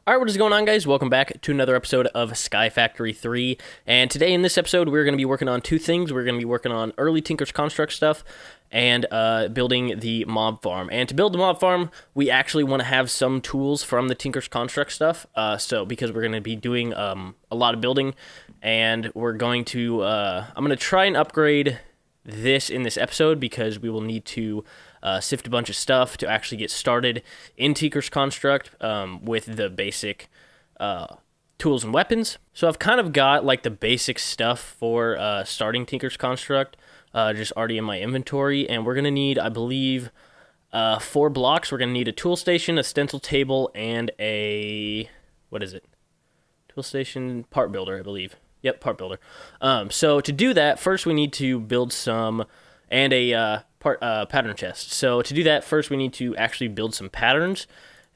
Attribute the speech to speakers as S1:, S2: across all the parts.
S1: Alright, what is going on, guys? Welcome back to another episode of SkyFactory 3, and today in this episode we're going to be working on two things. We're going to be working on early Tinker's Construct stuff and building the mob farm. And to build the mob farm, we actually want to have some tools from the Tinker's Construct stuff, because we're going to be doing a lot of building, and we're going to, I'm going to try and upgrade this in this episode because we will need to sift a bunch of stuff to actually get started in Tinker's Construct with the basic tools and weapons. So I've kind of got like the basic stuff for starting Tinker's Construct just already in my inventory, and we're going to need, I believe, 4 blocks. We're going to need a tool station, a stencil table, and a, what is it? Tool station, part builder, I believe. Yep, part builder. So to do that, first we need to build some, and a pattern chest. So to do that, first we need to actually build some patterns.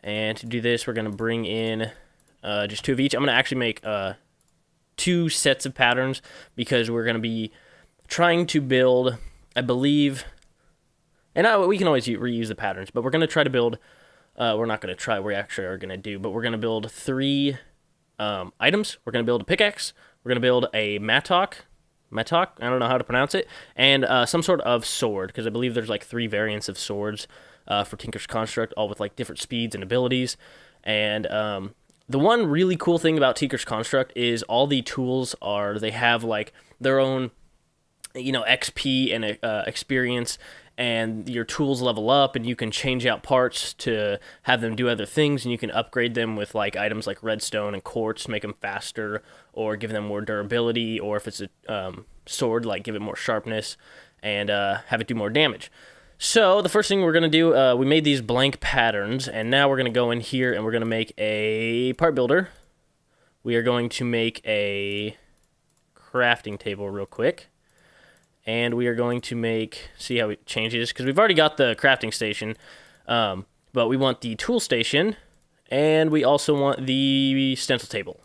S1: And to do this, we're going to bring in just 2 of each. I'm going to actually make 2 sets of patterns because we're going to be trying to build, I believe, and we can always reuse the patterns, but we're going to try to build, we're not going to try, we actually are going to do, but we're going to build 3 items. We're going to build a pickaxe. We're going to build a mattock, I don't know how to pronounce it, and some sort of sword, because I believe there's like 3 variants of swords for Tinker's Construct, all with like different speeds and abilities. And the one really cool thing about Tinker's Construct is all the tools they have like their own, XP and experience, and your tools level up, and you can change out parts to have them do other things, and you can upgrade them with like items like redstone and quartz, make them faster, or give them more durability, or if it's a sword, like give it more sharpness, and have it do more damage. So the first thing we're going to do, we made these blank patterns, and now we're going to go in here and we're going to make a part builder. We are going to make a crafting table real quick. And we are going to see how it changes, because we've already got the crafting station, but we want the tool station, and we also want the stencil table.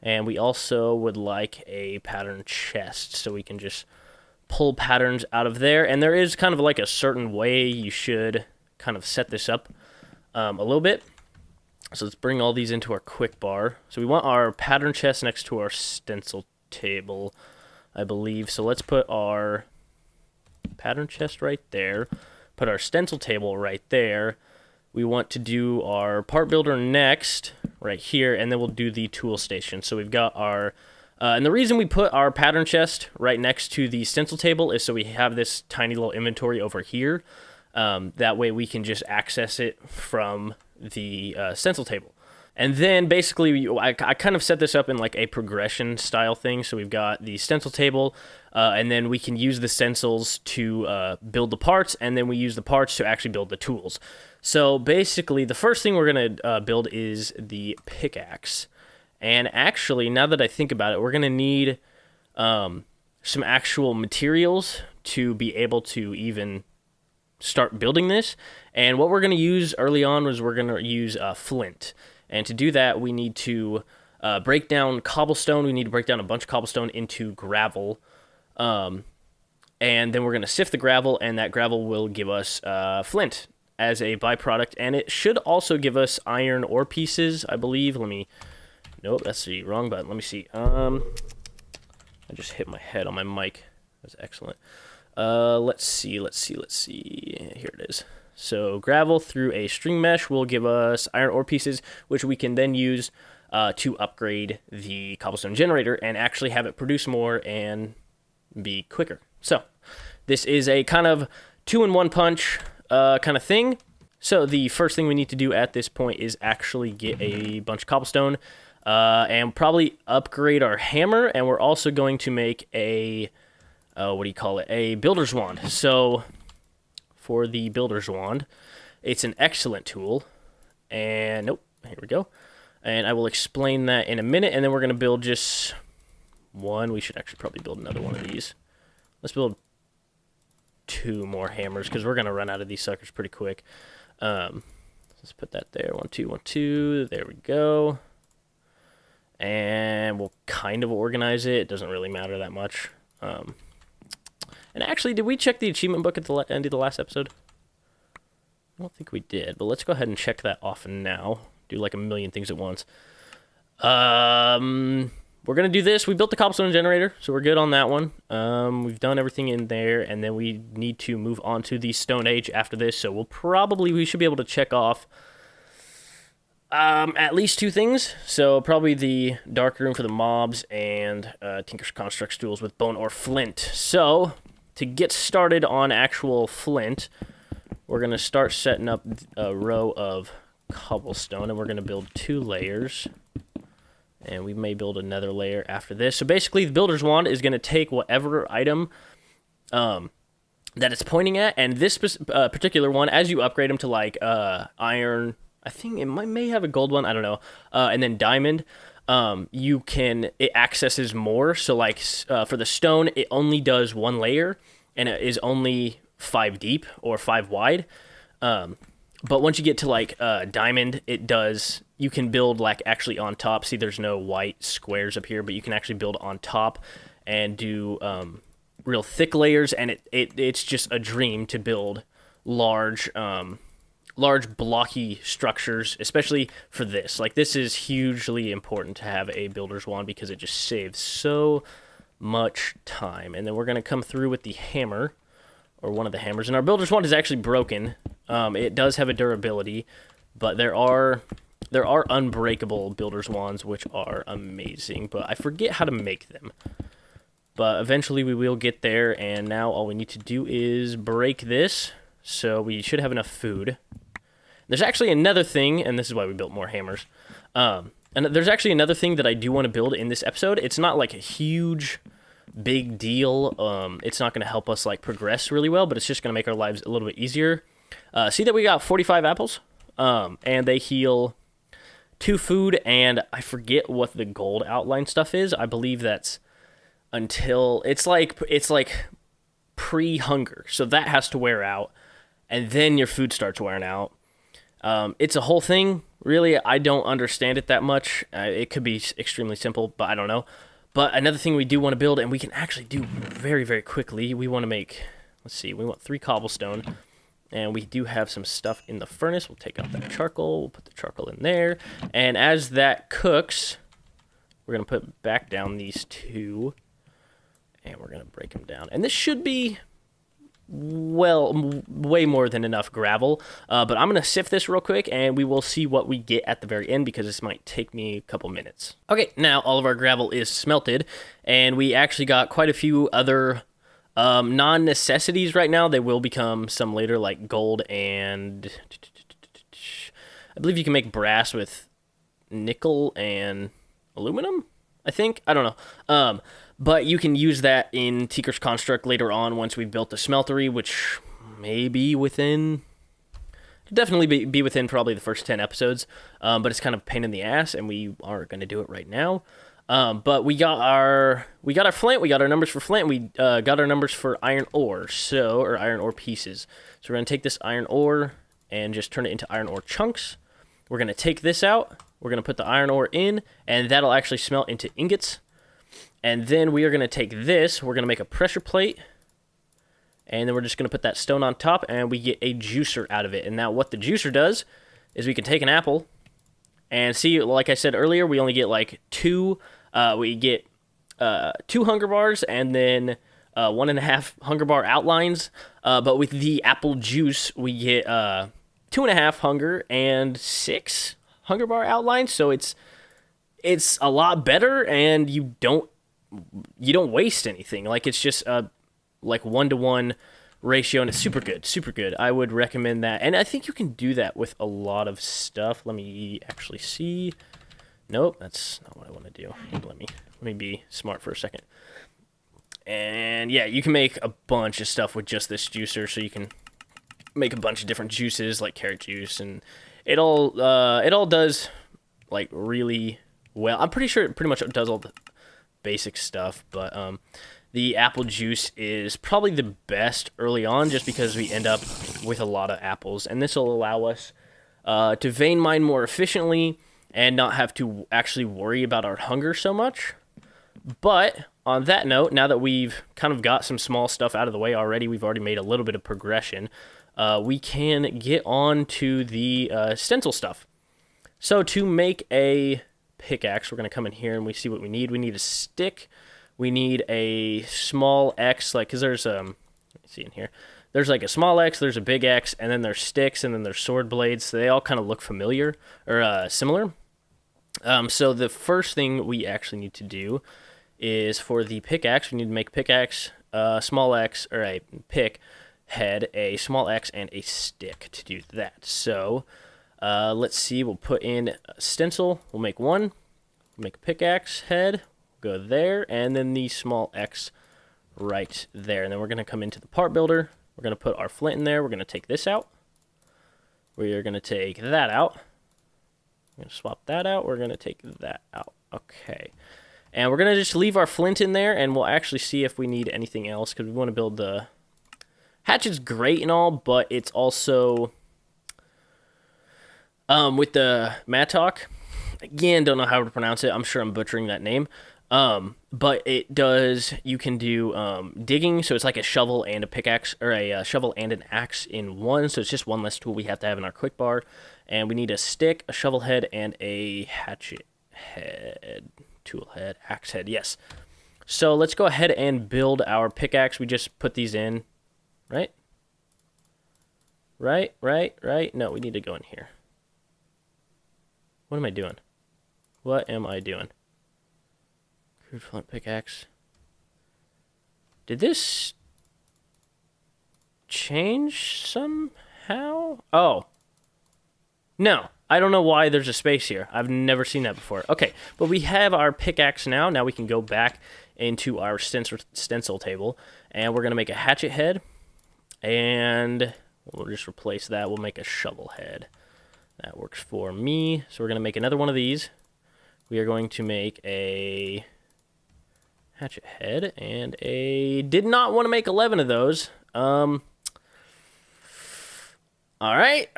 S1: And we also would like a pattern chest, so we can just pull patterns out of there. And there is kind of like a certain way you should kind of set this up a little bit. So let's bring all these into our quick bar. So we want our pattern chest next to our stencil table, I believe. So let's put our pattern chest right there, put our stencil table right there. We want to do our part builder next, right here, and then we'll do the tool station. So we've got our, and the reason we put our pattern chest right next to the stencil table is so we have this tiny little inventory over here. That way we can just access it from the stencil table. And then basically, I kind of set this up in like a progression style thing. So we've got the stencil table, and then we can use the stencils to build the parts, and then we use the parts to actually build the tools. So basically, the first thing we're going to build is the pickaxe. And actually, now that I think about it, we're going to need some actual materials to be able to even start building this. And what we're going to use early on was we're going to use flint. And to do that, we need to break down cobblestone. We need to break down a bunch of cobblestone into gravel. And then we're going to sift the gravel, and that gravel will give us flint as a byproduct. And it should also give us iron ore pieces, I believe. Nope, that's the wrong button. Let me see. I just hit my head on my mic. That's excellent. Let's see. Here it is. So gravel through a string mesh will give us iron ore pieces, which we can then use to upgrade the cobblestone generator and actually have it produce more and be quicker. So this is a kind of 2-in-1 punch kind of thing. So the first thing we need to do at this point is actually get a bunch of cobblestone and probably upgrade our hammer. And we're also going to make a, a builder's wand. So for the builder's wand, it's an excellent tool, and here we go, and I will explain that in a minute. And then we're going to build just one. We should actually probably build another one of these. Let's build 2 more hammers, because we're going to run out of these suckers pretty quick. Let's put that there. 1 2 1 2, there we go. And we'll kind of organize it. It doesn't really matter that much. And actually, did we check the achievement book at the end of the last episode? I don't think we did, but let's go ahead and check that off now. do like a million things at once. We're going to do this. We built the cobblestone generator, so we're good on that one. We've done everything in there, and then we need to move on to the Stone Age after this, so we should be able to check off at least 2 things. So probably the dark room for the mobs and Tinker's Construct stools with bone or flint. So to get started on actual flint, we're going to start setting up a row of cobblestone, and we're going to build 2 layers. And we may build another layer after this. So basically, the builder's wand is going to take whatever item that it's pointing at. And this particular one, as you upgrade them to like iron, I think it may have a gold one, I don't know, and then diamond, it accesses more. So like for the stone, it only does 1 layer, and it is only 5 deep or 5 wide. But once you get to like diamond, you can build like actually on top. See, there's no white squares up here, but you can actually build on top and do real thick layers, and it's just a dream to build large blocky structures, especially for this. Like, this is hugely important to have a builder's wand because it just saves so much time. And then we're going to come through with the hammer, or one of the hammers, and our builder's wand is actually broken. It does have a durability, but there are unbreakable builder's wands, which are amazing, but I forget how to make them. But eventually we will get there, and now all we need to do is break this, so we should have enough food. There's actually another thing, and this is why we built more hammers. And there's actually another thing that I do want to build in this episode. It's not like a huge big deal. It's not going to help us like progress really well, but it's just going to make our lives a little bit easier. See that we got 45 apples, and they heal 2 food, and I forget what the gold outline stuff is. I believe that's until it's like pre-hunger, so that has to wear out, and then your food starts wearing out. It's a whole thing. Really, I don't understand it that much. It could be extremely simple, but I don't know. But another thing we do want to build, and we can actually do very, very quickly, we want to make, we want 3 cobblestone, and we do have some stuff in the furnace. We'll take out that charcoal, we'll put the charcoal in there, and as that cooks, we're going to put back down these 2, and we're going to break them down. And this should be, well, way more than enough gravel, but I'm going to sift this real quick, and we will see what we get at the very end, because this might take me a couple minutes. Okay, now all of our gravel is smelted, and we actually got quite a few other non-necessities right now. They will become some later, like gold, and I believe you can make brass with nickel and aluminum, I think. I don't know. But you can use that in Tinker's Construct later on once we've built the smeltery, which may be definitely be within probably the first 10 episodes. But it's kind of a pain in the ass, and we aren't going to do it right now. But we got our flint, we got our numbers for flint, we got our numbers for iron ore, or iron ore pieces. So we're going to take this iron ore and just turn it into iron ore chunks. We're going to take this out, we're going to put the iron ore in, and that'll actually smelt into ingots. And then we are going to take this, we're going to make a pressure plate, and then we're just going to put that stone on top, and we get a juicer out of it. And now what the juicer does is we can take an apple, and see, like I said earlier, we only get like 2, we get 2 hunger bars, and then 1.5 hunger bar outlines, but with the apple juice, we get 2.5 hunger and 6 hunger bar outlines, so it's a lot better, and you don't waste anything. Like, it's just like 1-to-1 ratio, and it's super good. I would recommend that, and I think you can do that with a lot of stuff. Let me actually see. Nope, that's not what I want to do. Let me be smart for a second. And yeah, you can make a bunch of stuff with just this juicer, so you can make a bunch of different juices like carrot juice, and it all does like really well. I'm pretty sure it pretty much does all the basic stuff, but the apple juice is probably the best early on, just because we end up with a lot of apples, and this will allow us to vein mine more efficiently and not have to actually worry about our hunger so much. But on that note, now that we've kind of got some small stuff out of the way already, we've already made a little bit of progression, we can get on to the stencil stuff. So to make a pickaxe, we're going to come in here and we see what we need. We need a stick. We need a small X, like, because there's, let me see in here. There's like a small X, there's a big X, and then there's sticks, and then there's sword blades. So they all kind of look familiar, or similar. So the first thing we actually need to do is for the pickaxe, we need to make pickaxe, small X, or a pick head, a small X, and a stick to do that. So let's see, we'll put in a stencil, we'll make one, we'll make a pickaxe head, go there, and then the small X right there. And then we're going to come into the part builder, we're going to put our flint in there, we're going to take this out, we are going to take that out, we're going to swap that out, we're going to take that out. Okay. And we're going to just leave our flint in there, and we'll actually see if we need anything else, because we want to build the... Hatchet's great and all, but it's also... with the mattock, again, don't know how to pronounce it. I'm sure I'm butchering that name. But it does... You can do digging, so it's like a shovel and a pickaxe, or a shovel and an axe in one, so it's just one less tool we have to have in our quick bar. And we need a stick, a shovel head, and a hatchet head... Tool head, axe head, yes. So let's go ahead and build our pickaxe. We just put these in, right? Right. No, we need to go in here. What am I doing? Crude flint pickaxe. Did this change somehow? Oh. No. I don't know why there's a space here. I've never seen that before. Okay, but we have our pickaxe now. Now we can go back into our stencil table, and we're going to make a hatchet head, and we'll just replace that. We'll make a shovel head. That works for me. So we're going to make another one of these. We are going to make a hatchet head, and did not want to make 11 of those. All right,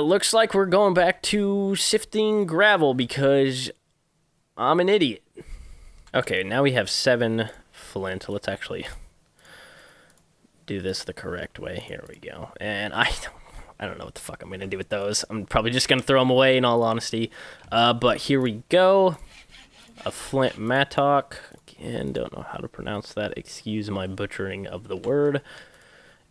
S1: looks like we're going back to sifting gravel because I'm an idiot. Okay, now we have 7 flint. Let's actually do this the correct way. Here we go. And I don't know what the fuck I'm going to do with those. I'm probably just going to throw them away in all honesty. But here we go. A flint mattock. Again, don't know how to pronounce that. Excuse my butchering of the word.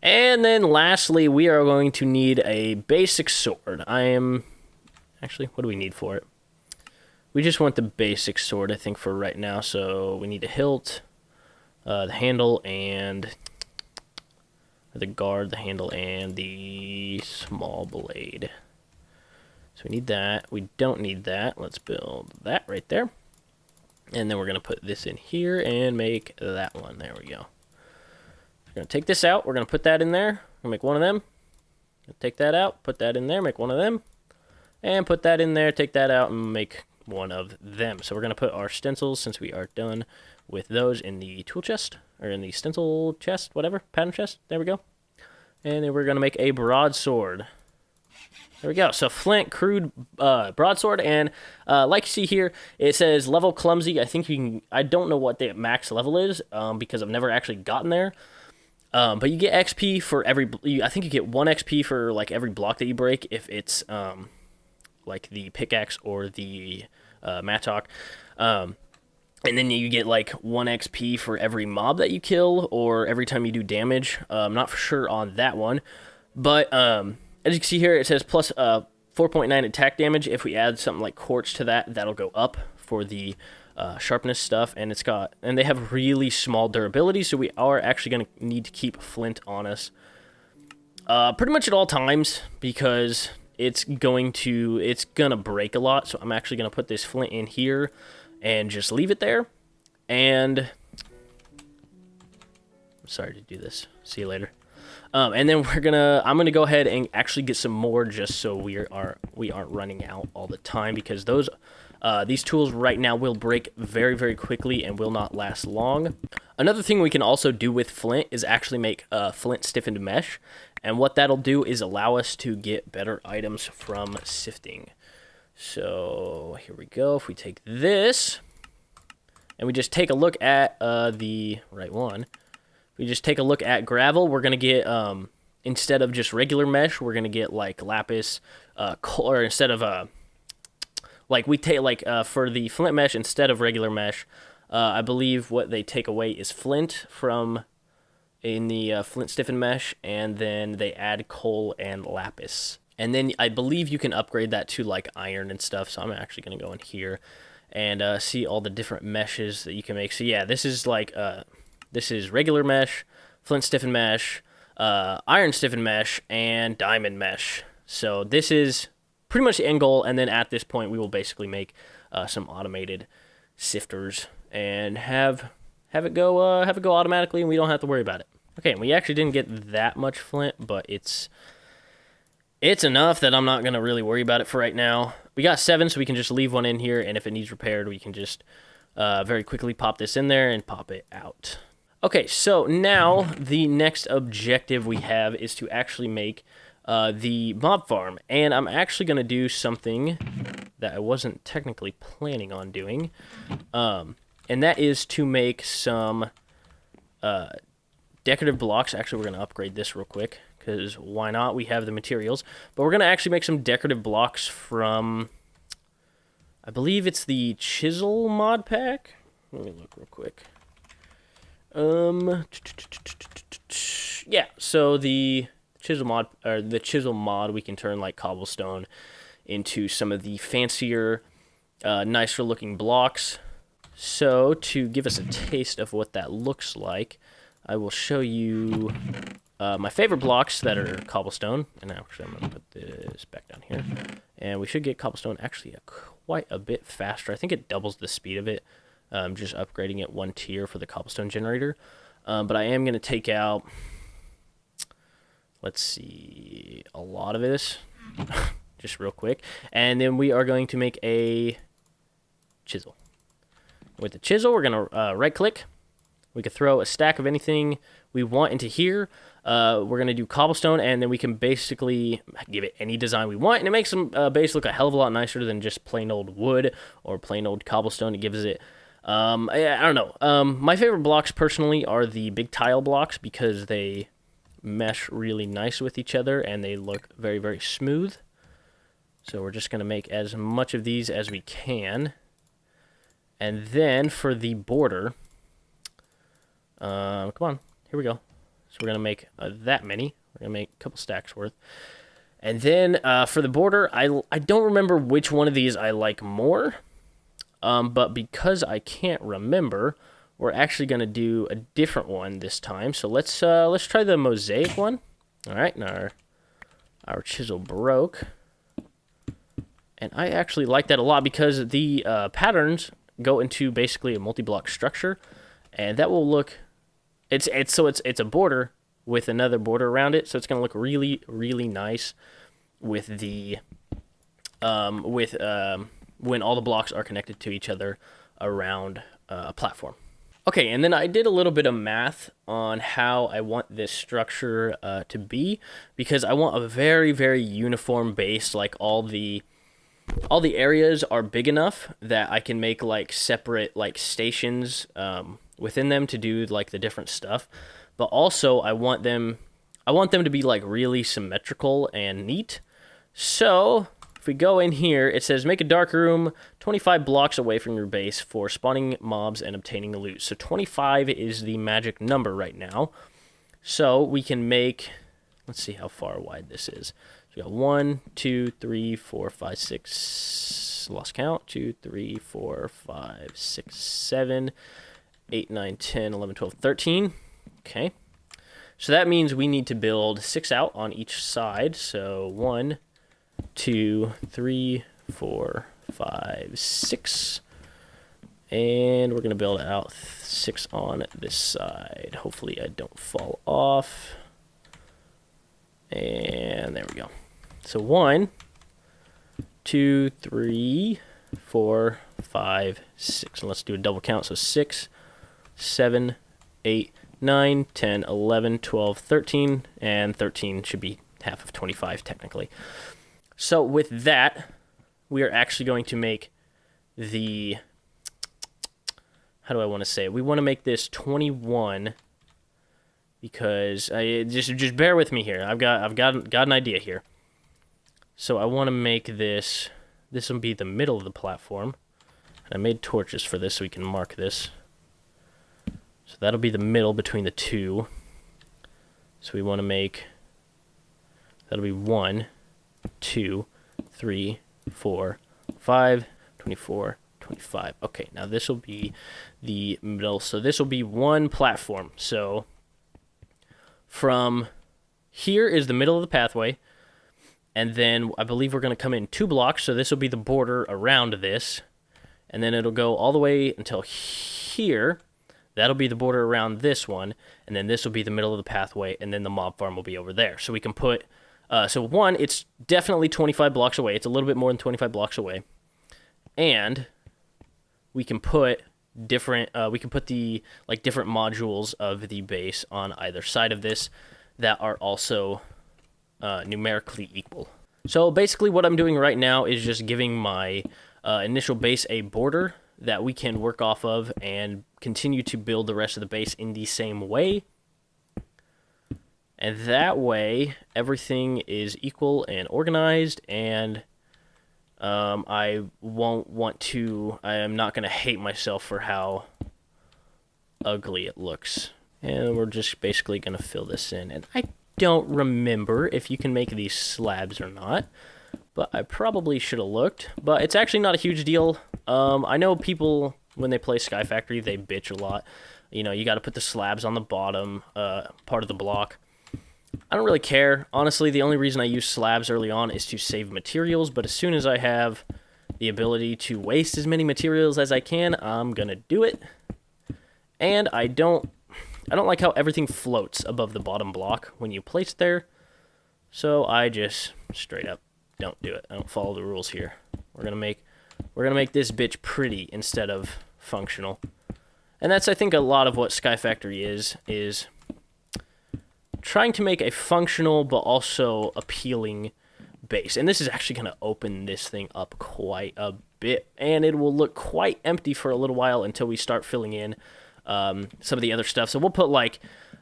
S1: And then lastly, we are going to need a basic sword. Actually, what do we need for it? We just want the basic sword, I think, for right now. So we need a hilt, the handle, and the guard, the handle, and the small blade. So we need that. We don't need that. Let's build that right there. And then we're going to put this in here and make that one. There we go. We're going to take this out, we're going to put that in there, we'll make one of them, take that out, put that in there, make one of them, and put that in there, take that out, and make one of them. So we're going to put our stencils, since we are done with those, in the tool chest, or in the stencil chest, whatever, pattern chest, there we go. And then we're going to make a broadsword. There we go. So flint, crude broadsword, and like you see here, it says level clumsy. I think you can, I don't know what the max level is, because I've never actually gotten there. But you get XP for every, I think you get 1 XP for like every block that you break if it's like the pickaxe or the mattock. And then you get like 1 XP for every mob that you kill or every time you do damage. I'm not for sure on that one. But as you can see here, it says plus 4.9 attack damage. If we add something like quartz to that, that'll go up for the sharpness stuff, and they have really small durability, so we are actually going to need to keep flint on us pretty much at all times, because it's gonna break a lot. So I'm actually going to put this flint in here and just leave it there. And I'm sorry to do this, see you later. And then I'm gonna go ahead and actually get some more, just so we aren't running out all the time, because these tools right now will break very, very quickly and will not last long. Another thing we can also do with flint is actually make flint stiffened mesh, and what that'll do is allow us to get better items from sifting. So here we go. If we take this and we just take a look at the right one, we just take a look at gravel, we're gonna get instead of just regular mesh, we're gonna get like lapis, or instead of Like we take for the flint mesh instead of regular mesh, I believe what they take away is flint from in the flint stiffened mesh, and then they add coal and lapis. And then I believe you can upgrade that to like iron and stuff. So I'm actually gonna go in here and see all the different meshes that you can make. So yeah, this is like this is regular mesh, flint stiffened mesh, iron stiffened mesh, and diamond mesh. So this is pretty much the end goal, and then at this point we will basically make some automated sifters and have it go automatically, and we don't have to worry about it. Okay, and we actually didn't get that much flint, but it's enough that I'm not gonna really worry about it for right now. We got 7, so we can just leave one in here, and if it needs repaired, we can just very quickly pop this in there and pop it out. Okay, so now the next objective we have is to actually make the mob farm, and I'm actually gonna do something that I wasn't technically planning on doing, and that is to make some decorative blocks. Actually, we're gonna upgrade this real quick, because why not? We have the materials. But we're going to actually make some decorative blocks from, I believe it's the Chisel mod pack. Let me look real quick. Yeah, so the Chisel mod, we can turn like cobblestone into some of the fancier, nicer looking blocks. So to give us a taste of what that looks like, I will show you my favorite blocks that are cobblestone, and actually I'm going to put this back down here, and we should get cobblestone actually quite a bit faster. I think it doubles the speed of it, just upgrading it 1 tier for the cobblestone generator, but I am going to take out, let's see, a lot of this, just real quick, and then we are going to make a chisel. With the chisel, we're going to right-click. We can throw a stack of anything we want into here. We're going to do cobblestone, and then we can basically give it any design we want, and it makes some base look a hell of a lot nicer than just plain old wood or plain old cobblestone. It gives it, I don't know. My favorite blocks, personally, are the big tile blocks, because they mesh really nice with each other, and they look very, very smooth. So we're just going to make as much of these as we can. And then for the border, come on, here we go. So we're going to make that many. We're going to make a couple stacks worth. And then for the border, I don't remember which one of these I like more. But because I can't remember, we're actually going to do a different one this time. So let's try the mosaic one. All right, now our chisel broke. And I actually like that a lot, because the patterns go into basically a multi-block structure, and that will look, it's a border with another border around it, so it's going to look really, really nice with the when all the blocks are connected to each other around a platform. Okay, and then I did a little bit of math on how I want this structure to be, because I want a very, very uniform base. Like all the areas are big enough that I can make like separate like stations within them to do like the different stuff. But also I want them to be like really symmetrical and neat. So if we go in here, it says make a dark room 25 blocks away from your base for spawning mobs and obtaining loot. So 25 is the magic number right now. So we can make, let's see how far wide this is. So we got 1, 2, 3, 4, 5, 6, lost count, 2, 3, 4, 5, 6, 7, 8, 9, 10, 11, 12, 13. Okay. So that means we need to build 6 out on each side. So 1, 2, 3, 4, 5, 6. And we're going to build out 6 on this side. Hopefully I don't fall off. And there we go. So 1, 2, 3, 4, 5, 6. And let's do a double count. So 6, 7, 8, 9, 10, 11, 12, 13. And 13 should be half of 25 technically. So with that, we are actually going to make the, how do I want to say it? We want to make this 21 because just bear with me here. I've got an idea here. So I want to make this this will be the middle of the platform. And I made torches for this so we can mark this. So that'll be the middle between the two. So we want to make, that'll be 1, 2, 3, 4, 5, 24, 25. Okay, now this will be the middle. So this will be one platform. So from here is the middle of the pathway. And then I believe we're going to come in 2 blocks. So this will be the border around this. And then it'll go all the way until here. That'll be the border around this one. And then this will be the middle of the pathway. And then the mob farm will be over there. So we can put... so one, it's definitely 25 blocks away. It's a little bit more than 25 blocks away. And we can put different... we can put the different modules of the base on either side of this that are also numerically equal. So basically what I'm doing right now is just giving my initial base a border that we can work off of and continue to build the rest of the base in the same way. And that way, everything is equal and organized, and I won't want to... I am not going to hate myself for how ugly it looks. And we're just basically going to fill this in. And I don't remember if you can make these slabs or not, but I probably should have looked. But it's actually not a huge deal. I know people, when they play SkyFactory, they bitch a lot. You know, you got to put the slabs on the bottom part of the block. I don't really care. Honestly, the only reason I use slabs early on is to save materials, but as soon as I have the ability to waste as many materials as I can, I'm going to do it. And I don't like how everything floats above the bottom block when you place it there. So I just straight up don't do it. I don't follow the rules here. We're going to make this bitch pretty instead of functional. And that's, I think, a lot of what SkyFactory is trying to make a functional but also appealing base. And this is actually going to open this thing up quite a bit, and it will look quite empty for a little while until we start filling in some of the other stuff. So we'll put like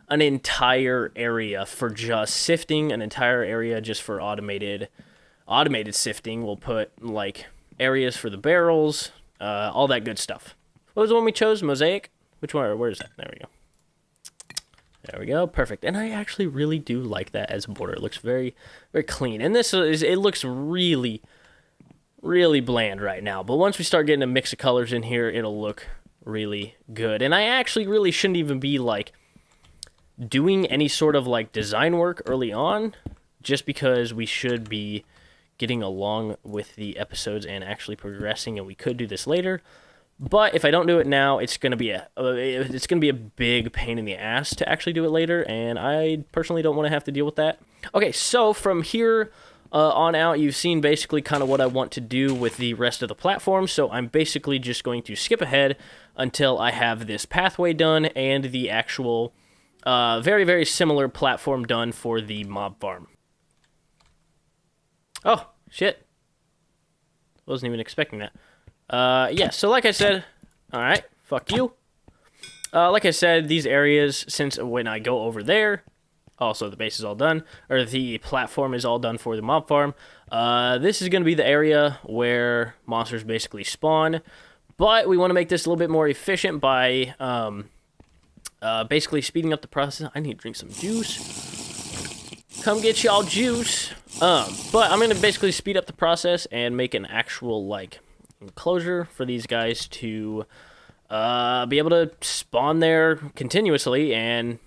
S1: an entire area for just sifting, an entire area just for automated sifting. We'll put like areas for the barrels, all that good stuff. What was the one we chose? Mosaic? Which one? Where is that? There we go. There we go. Perfect. And I actually really do like that as a border. It looks very, very clean. And it looks really, really bland right now. But once we start getting a mix of colors in here, it'll look really good. And I actually really shouldn't even be like doing any sort of like design work early on, just because we should be getting along with the episodes and actually progressing, and we could do this later. But if I don't do it now, it's gonna be a big pain in the ass to actually do it later, and I personally don't want to have to deal with that. Okay, so from here on out, you've seen basically kind of what I want to do with the rest of the platform. So I'm basically just going to skip ahead until I have this pathway done and the actual very, very similar platform done for the mob farm. Oh, shit. Wasn't even expecting that. Yeah, so like I said, alright, fuck you. Like I said, these areas, since when I go over there, also the base is all done, or the platform is all done for the mob farm, this is going to be the area where monsters basically spawn, but we want to make this a little bit more efficient by, basically speeding up the process. I need to drink some juice. Come get y'all juice. But I'm going to basically speed up the process and make an actual, like, enclosure for these guys to be able to spawn there continuously and,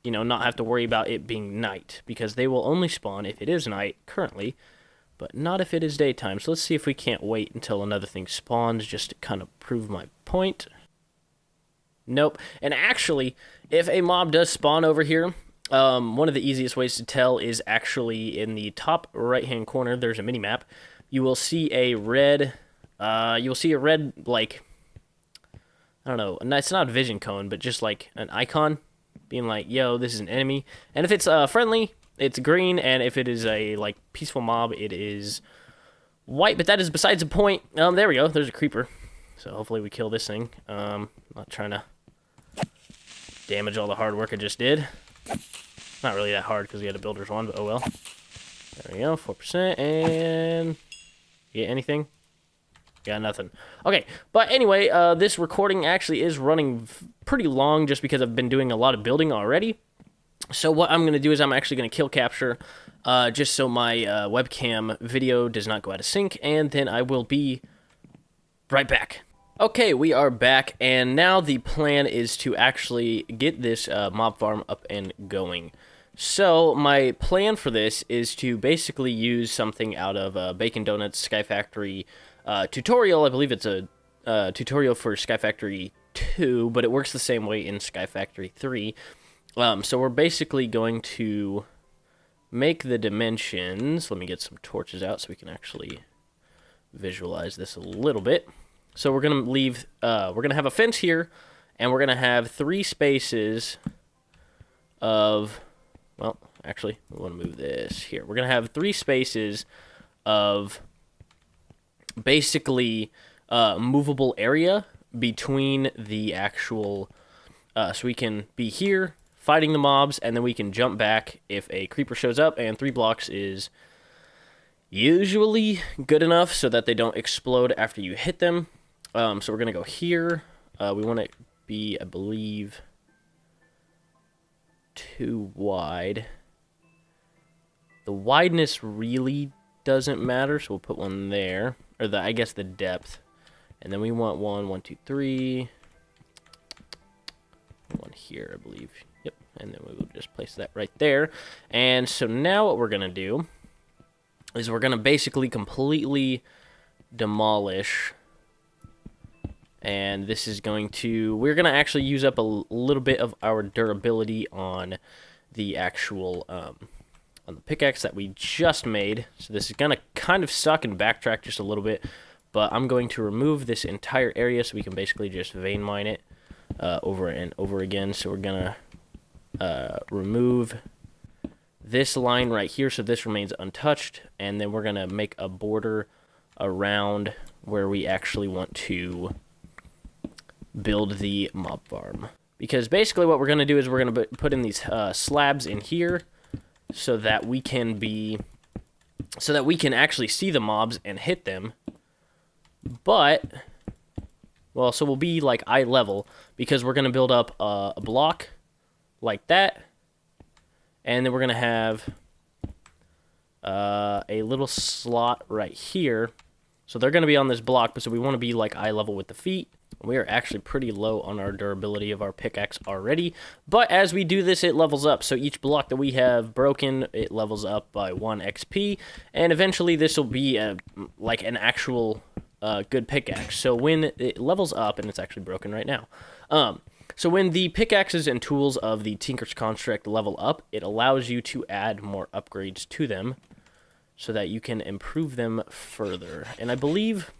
S1: you know, not have to worry about it being night, because they will only spawn if it is night currently, but not if it is daytime. So let's see if we can't wait until another thing spawns just to kind of prove my point. Nope. And actually, if a mob does spawn over here, one of the easiest ways to tell is actually in the top right-hand corner, there's a mini-map. You will see a red... like, I don't know, it's not a vision cone, but just like an icon being like, yo, this is an enemy. And if it's friendly, it's green, and if it is a, like, peaceful mob, it is white, but that is besides the point. There we go, there's a creeper. So hopefully we kill this thing. Not trying to damage all the hard work I just did. Not really that hard, because we had a builder's one, but oh well. There we go, 4%, and... get anything? Got nothing. Okay, but anyway, this recording actually is running pretty long just because I've been doing a lot of building already. So what I'm going to do is I'm actually going to kill capture just so my webcam video does not go out of sync, and then I will be right back. Okay, we are back, and now the plan is to actually get this mob farm up and going. So my plan for this is to basically use something out of Bacon Donuts SkyFactory tutorial. I believe it's a tutorial for SkyFactory 2, but it works the same way in SkyFactory 3. So we're basically going to make the dimensions. Let me get some torches out so we can actually visualize this a little bit. So we're gonna leave. We're gonna have a fence here, and we're gonna have 3 spaces of. Well, actually, we want to move this here. We're gonna have 3 spaces of basically movable area between the actual. So we can be here fighting the mobs, and then we can jump back if a creeper shows up, and 3 blocks is usually good enough so that they don't explode after you hit them. So we're going to go here. We want it to be, I believe, 2 wide. The wideness really doesn't matter, so we'll put one there. Or, I guess, the depth. And then we want 1, 2, 3. One here, I believe. Yep, and then we will just place that right there. And so now what we're going to do is we're going to basically completely demolish. And this is going to... We're going to actually use up a little bit of our durability on the actual... on the pickaxe that we just made. So this is going to kind of suck and backtrack just a little bit. But I'm going to remove this entire area so we can basically just vein mine it over and over again. So we're going to remove this line right here so this remains untouched. And then we're going to make a border around where we actually want to build the mob farm. Because basically what we're going to do is we're going to put in these slabs in here so that we can actually see the mobs and hit them. But, well, so we'll be like eye level because we're going to build up a block like that. And then we're going to have a little slot right here. So they're going to be on this block, but so we want to be like eye level with the feet. We are actually pretty low on our durability of our pickaxe already. But as we do this, it levels up. So each block that we have broken, it levels up by 1 XP. And eventually this will be like an actual good pickaxe. So when it levels up, and it's actually broken right now. So when the pickaxes and tools of the Tinker's Construct level up, it allows you to add more upgrades to them so that you can improve them further. And I believe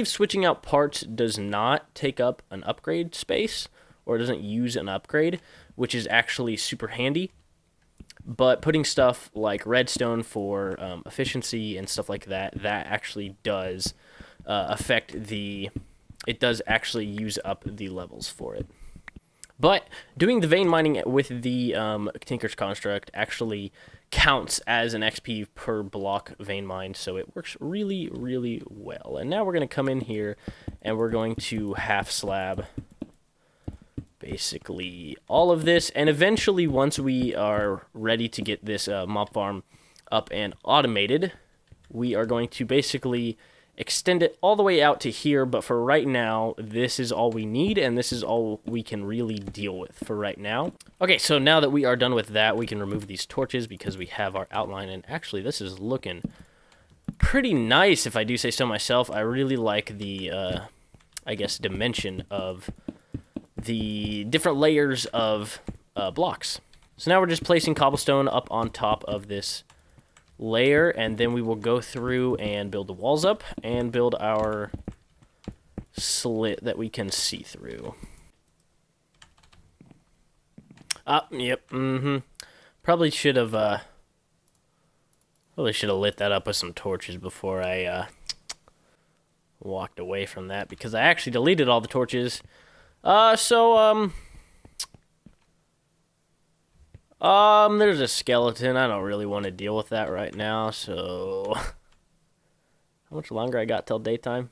S1: switching out parts does not take up an upgrade space, or doesn't use an upgrade, which is actually super handy. But putting stuff like redstone for efficiency and stuff like that, that actually does affect the... It does actually use up the levels for it. But doing the vein mining with the Tinker's Construct actually counts as an XP per block vein mine, so it works really, really well. And now we're going to come in here, and we're going to half slab basically all of this. And eventually, once we are ready to get this mob farm up and automated, we are going to basically extend it all the way out to here. But for right now, this is all we need, and this is all we can really deal with for right now. Okay, so now that we are done with that, we can remove these torches because we have our outline. And actually, this is looking pretty nice, if I do say so myself. I really like the, I guess, dimension of the different layers of blocks. So now we're just placing cobblestone up on top of this layer, and then we will go through and build the walls up and build our slit that we can see through. Yep, Probably should have lit that up with some torches before I walked away from that, because I actually deleted all the torches. There's a skeleton. I don't really want to deal with that right now, so... How much longer I got till daytime?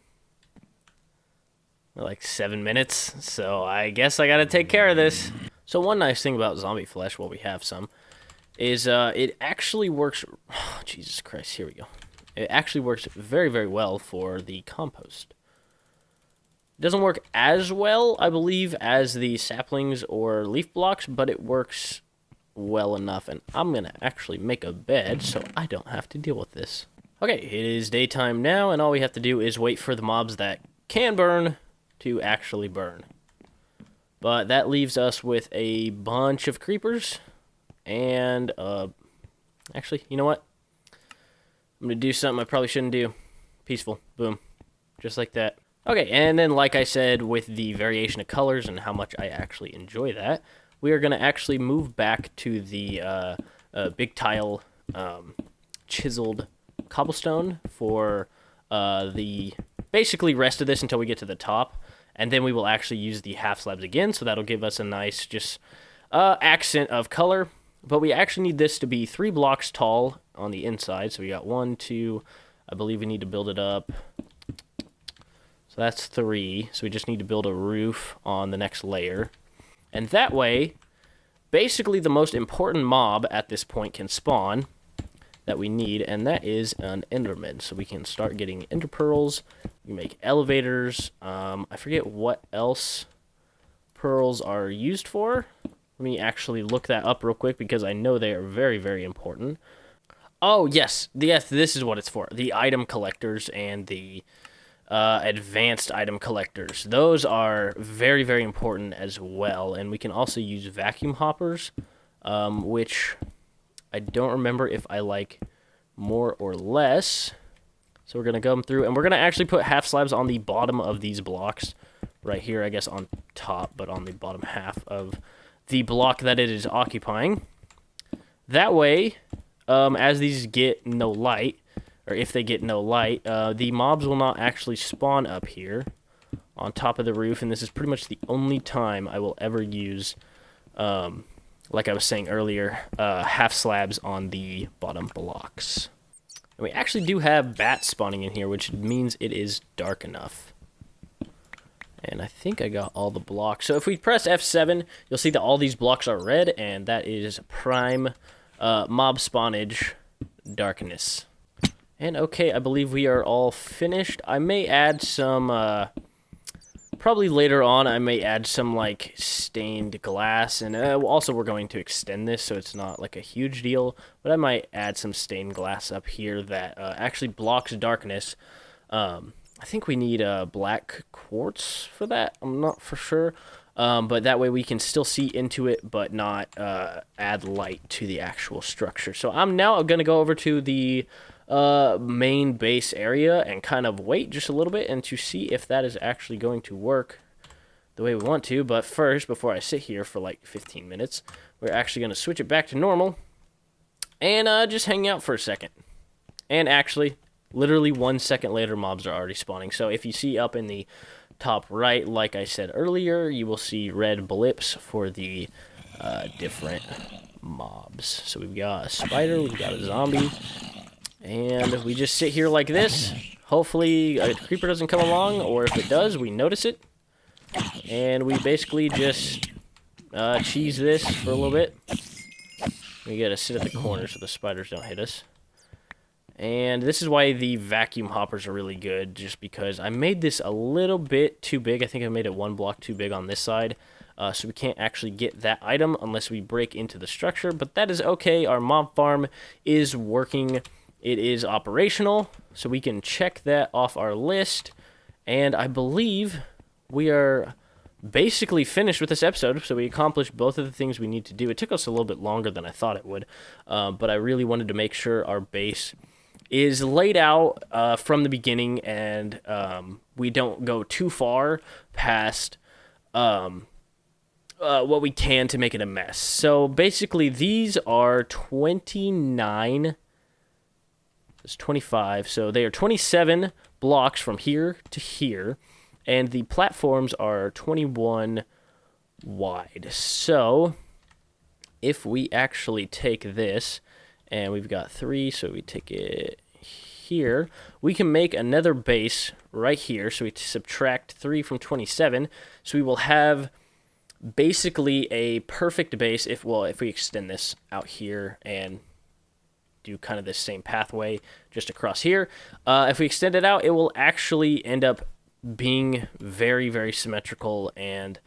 S1: like 7 minutes, so I guess I gotta take care of this. So one nice thing about zombie flesh, while we have some, is it actually works. Oh, Jesus Christ, here we go. It actually works very, very well for the compost. It doesn't work as well, I believe, as the saplings or leaf blocks, but it works well enough. And I'm gonna actually make a bed so I don't have to deal with this. Okay, it is daytime now, and all we have to do is wait for the mobs that can burn to actually burn. But that leaves us with a bunch of creepers, and, actually, you know what? I'm gonna do something I probably shouldn't do. Peaceful. Boom. Just like that. Okay, and then, like I said, with the variation of colors and how much I actually enjoy that, we are gonna actually move back to the, big tile, chiseled cobblestone for the basically rest of this until we get to the top, and then we will actually use the half slabs again, so that'll give us a nice just accent of color. But we actually need this to be 3 blocks tall on the inside, so we got 1, 2, I believe we need to build it up, so that's 3, so we just need to build a roof on the next layer, and that way basically the most important mob at this point can spawn that we need, and that is an enderman. So we can start getting ender pearls. We make elevators. I forget what else pearls are used for. Let me actually look that up real quick because I know they are very, very important. Oh, yes, this is what it's for. The item collectors and the advanced item collectors. Those are very, very important as well, and we can also use vacuum hoppers, which I don't remember if I like more or less. So we're going to go through, and we're going to actually put half slabs on the bottom of these blocks. Right here, I guess on top, but on the bottom half of the block that it is occupying. That way, as these get no light, or if they get no light, the mobs will not actually spawn up here on top of the roof, and this is pretty much the only time I will ever use like I was saying earlier, half slabs on the bottom blocks. And we actually do have bats spawning in here, which means it is dark enough. And I think I got all the blocks. So if we press F7, you'll see that all these blocks are red, and that is prime mob spawnage darkness. And okay, I believe we are all finished. I may add some... probably later on, I may add some, like, stained glass, and also we're going to extend this, so it's not, like, a huge deal, but I might add some stained glass up here that actually blocks darkness. I think we need black quartz for that. I'm not for sure, but that way we can still see into it, but not add light to the actual structure. So I'm now going to go over to the main base area and kind of wait just a little bit and to see if that is actually going to work the way we want to. But first, before I sit here for like 15 minutes, we're actually going to switch it back to normal and just hang out for a second. And actually, literally 1 second later, mobs are already spawning. So if you see up in the top right, like I said earlier, you will see red blips for the different mobs. So we've got a spider, we've got a zombie, and we just sit here like this. Hopefully a creeper doesn't come along, or if it does, we notice it. And we basically just cheese this for a little bit. We gotta sit at the corner so the spiders don't hit us. And this is why the vacuum hoppers are really good, just because I made this a little bit too big. I think I made it 1 block too big on this side. So we can't actually get that item unless we break into the structure, but that is okay. Our mob farm is working. It is operational, so we can check that off our list, and I believe we are basically finished with this episode, so we accomplished both of the things we need to do. It took us a little bit longer than I thought it would, but I really wanted to make sure our base is laid out from the beginning, and we don't go too far past what we can to make it a mess. So basically, these are 29... It's 25, so they are 27 blocks from here to here, and the platforms are 21 wide. So if we actually take this, and we've got 3, so we take it here, we can make another base right here. So we subtract 3 from 27. So we will have basically a perfect base if we extend this out here and do kind of this same pathway just across here. If we extend it out, it will actually end up being very, very symmetrical, and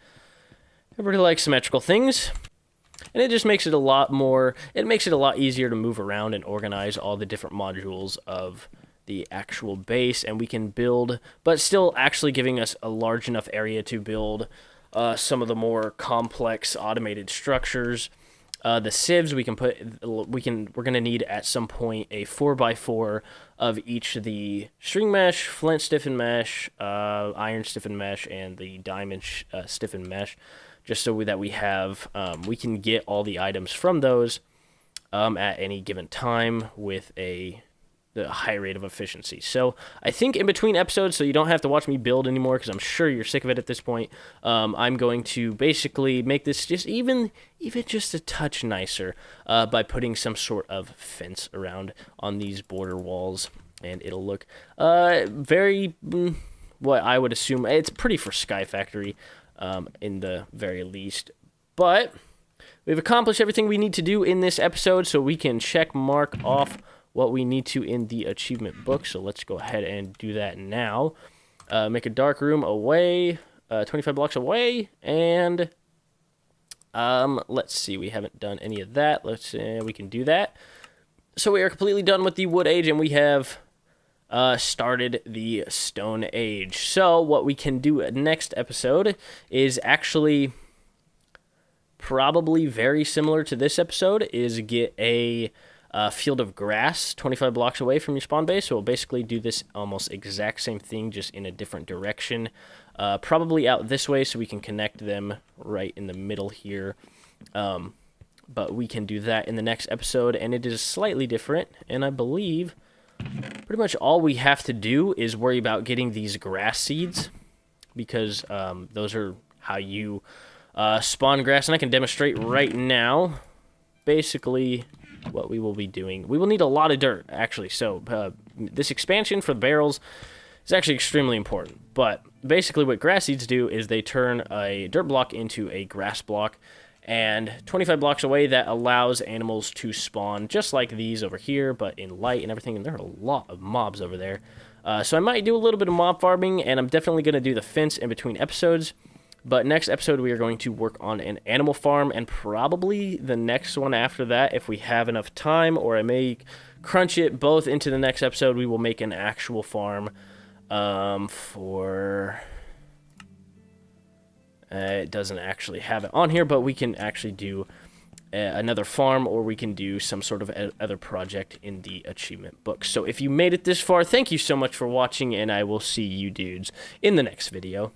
S1: everybody likes symmetrical things. And it just makes it a lot easier to move around and organize all the different modules of the actual base, and we can build, but still actually giving us a large enough area to build some of the more complex automated structures. The sieves we're gonna need at some point a 4x4 of each of the string mesh, flint stiffened mesh, iron stiffened mesh, and the diamond stiffened mesh, just so that we can get all the items from those at any given time with the high rate of efficiency. So I think in between episodes, so you don't have to watch me build anymore, because I'm sure you're sick of it at this point, I'm going to basically make this just even just a touch nicer by putting some sort of fence around on these border walls, and it'll look very, what I would assume, it's pretty for SkyFactory in the very least. But we've accomplished everything we need to do in this episode, so we can check mark off what we need to in the achievement book. So let's go ahead and do that now. Make a dark room away, 25 blocks away, and let's see, we haven't done any of that. We can do that. So we are completely done with the wood age, and we have started the stone age. So what we can do next episode is actually probably very similar to this episode, is get a field of grass 25 blocks away from your spawn base. So we'll basically do this almost exact same thing, just in a different direction, probably out this way, so we can connect them right in the middle here. But we can do that in the next episode, and it is slightly different, and I believe pretty much all we have to do is worry about getting these grass seeds, because those are how you spawn grass, and I can demonstrate right now basically what we will be doing. We will need a lot of dirt, actually, so this expansion for the barrels is actually extremely important. But basically what grass seeds do is they turn a dirt block into a grass block, and 25 blocks away, that allows animals to spawn just like these over here, but in light and everything, and there are a lot of mobs over there. So I might do a little bit of mob farming, and I'm definitely going to do the fence in between episodes. But next episode, we are going to work on an animal farm, and probably the next one after that, if we have enough time, or I may crunch it both into the next episode, we will make an actual farm for... it doesn't actually have it on here, but we can actually do another farm, or we can do some sort of other project in the achievement book. So if you made it this far, thank you so much for watching, and I will see you dudes in the next video.